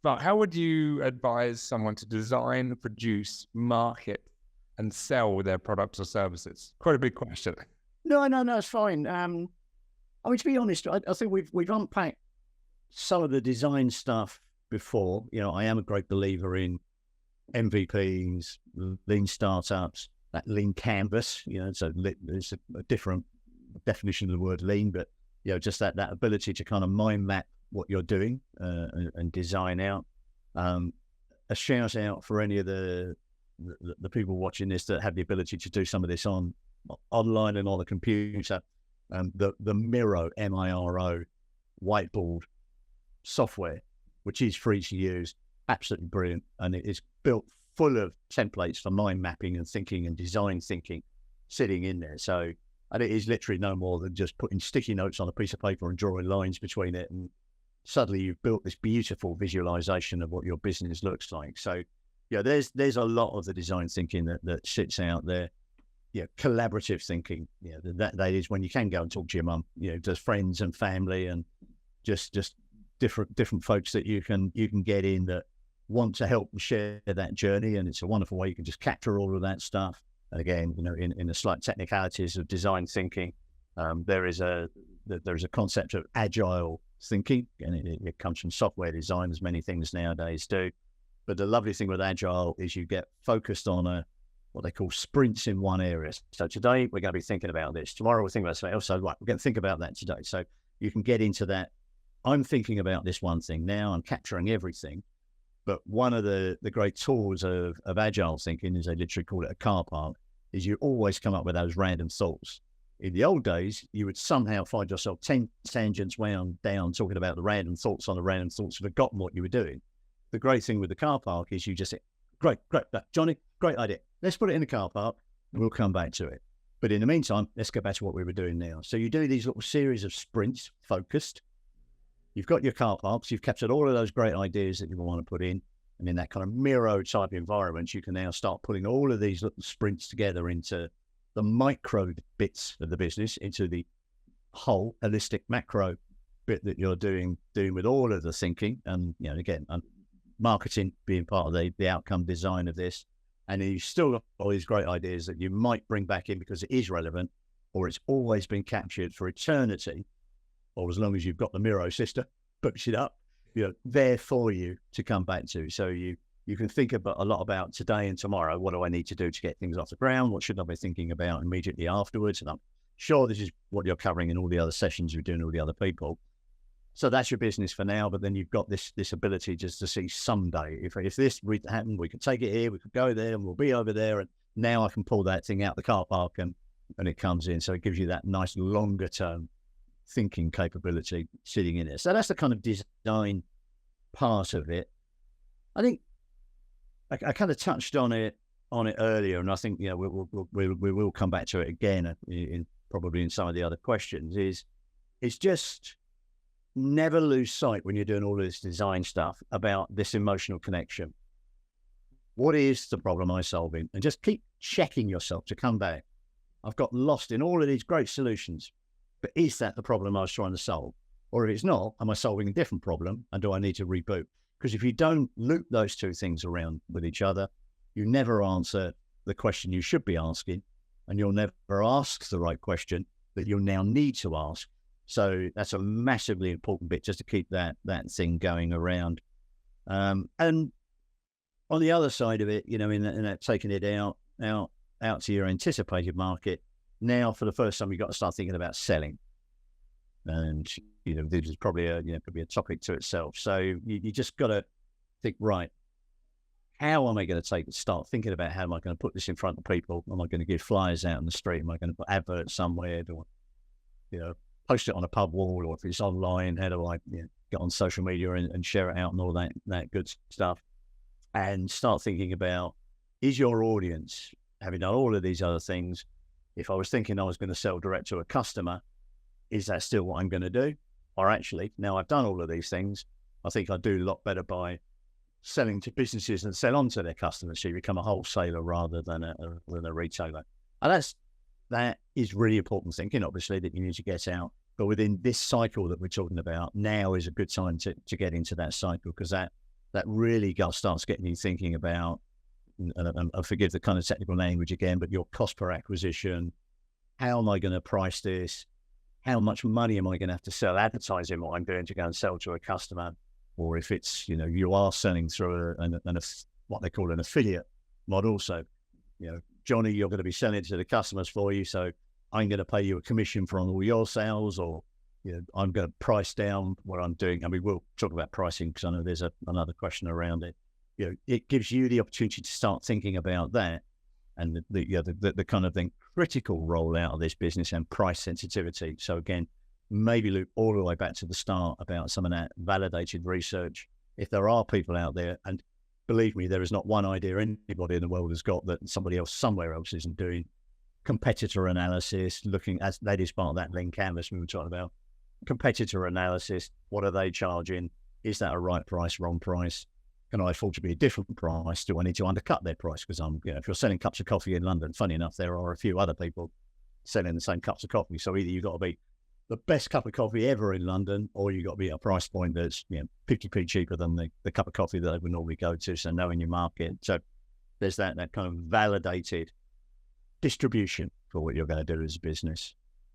But how would you advise someone to design, produce, market, and sell their products or services? Quite a big question. No, it's fine. I mean, to be honest, I think we've unpacked some of the design stuff before. I am a great believer in MVPs, lean startups, that lean canvas. So there's a different definition of the word lean, but just that ability to kind of mind map what you're doing and design out. A shout out for any of the people watching this that have the ability to do some of this online and on the computer. The Miro, MIRO whiteboard software, which is free to use, absolutely brilliant, and it is built full of templates for mind mapping and thinking and design thinking sitting in there. So, and it is literally no more than just putting sticky notes on a piece of paper and drawing lines between it, and suddenly you've built this beautiful visualization of what your business looks like. So there's a lot of the design thinking that sits out there. Collaborative thinking, that is when you can go and talk to your mum, just friends and family and just different folks that you can get in that want to help share that journey. And it's a wonderful way you can just capture all of that stuff. And again, in the slight technicalities of design thinking, there is a concept of agile thinking, and it comes from software design, as many things nowadays do. But the lovely thing with agile is you get focused on what they call sprints in one area. So today we're going to be thinking about this. Tomorrow we'll think about something else. So right, we're going to think about that today. So you can get into that. I'm thinking about this one thing now. I'm capturing everything. But one of the great tools of agile thinking, is they literally call it a car park, is you always come up with those random thoughts. In the old days, you would somehow find yourself 10 tangents wound down talking about the random thoughts on the random thoughts, forgotten what you were doing. The great thing with the car park is you just say, great, Johnny, great idea. Let's put it in the car park and we'll come back to it. But in the meantime, let's go back to what we were doing now. So you do these little series of sprints, focused. You've got your car parks, you've captured all of those great ideas that you want to put in. And in that kind of Miro type environment, you can now start putting all of these little sprints together into the micro bits of the business, into the whole holistic macro bit that you're doing with all of the thinking. And, again, marketing being part of the outcome design of this. And you've still got all these great ideas that you might bring back in because it is relevant, or it's always been captured for eternity, or as long as you've got the Miro sister, books it up, there for you to come back to. So you can think about a lot about today and tomorrow. What do I need to do to get things off the ground? What should I be thinking about immediately afterwards? And I'm sure this is what you're covering in all the other sessions you're doing with all the other people. So that's your business for now, but then you've got this ability just to see someday, if this happened, we could take it here, we could go there, and we'll be over there, and now I can pull that thing out the car park and it comes in. So it gives you that nice longer term thinking capability sitting in it. So that's the kind of design part of it. I think I kind of touched on it earlier, and I think we will come back to it again probably in some of the other questions. It's just never lose sight when you're doing all of this design stuff about this emotional connection. What is the problem I'm solving? And just keep checking yourself to come back. I've got lost in all of these great solutions, but is that the problem I was trying to solve? Or if it's not, am I solving a different problem? And do I need to reboot? Because if you don't loop those two things around with each other, you never answer the question you should be asking, and you'll never ask the right question that you'll now need to ask. So that's a massively important bit, just to keep that thing going around. And on the other side of it, in that taking it out to your anticipated market, now for the first time, you've got to start thinking about selling. And, this is probably could be a topic to itself. So you just got to think, right, how am I going to start thinking about how am I going to put this in front of people? Am I going to give flyers out in the street? Am I going to put adverts somewhere? Do I, post it on a pub wall, or if it's online, how do I get on social media and share it out and all that good stuff? And start thinking about, is your audience, having done all of these other things, if I was thinking I was going to sell direct to a customer, is that still what I'm going to do? Or actually, now I've done all of these things, I think I do a lot better by selling to businesses and sell on to their customers. So you become a wholesaler rather than a retailer. And that is really important thinking, obviously, that you need to get out. But within this cycle that we're talking about, now is a good time to get into that cycle, because that that really starts getting you thinking about, and I forgive the kind of technical language again, but your cost per acquisition. How am I going to price this? How much money am I going to have to sell advertising what I'm doing to go and sell to a customer? Or if it's, you are selling through what they call an affiliate model. So, Johnny, you're going to be selling to the customers for you. So I'm going to pay you a commission for all your sales, or, I'm going to price down what I'm doing. And we will talk about pricing because I know there's another question around it. It gives you the opportunity to start thinking about that and the kind of thing, critical rollout of this business and price sensitivity. So again, maybe loop all the way back to the start about some of that validated research. If there are people out there, and believe me, there is not one idea anybody in the world has got that somebody else somewhere else isn't doing. Competitor analysis, looking as that is part of that lean canvas we were talking about. Competitor analysis, what are they charging? Is that a right price, wrong price? Can I afford to be a different price? Do I need to undercut their price? Because if you're selling cups of coffee in London, funny enough, there are a few other people selling the same cups of coffee. So either you've got to be the best cup of coffee ever in London, or you've got to be at a price point that's 50p cheaper than the cup of coffee that they would normally go to. So knowing your market. So there's that kind of validated distribution for what you're going to do as a business.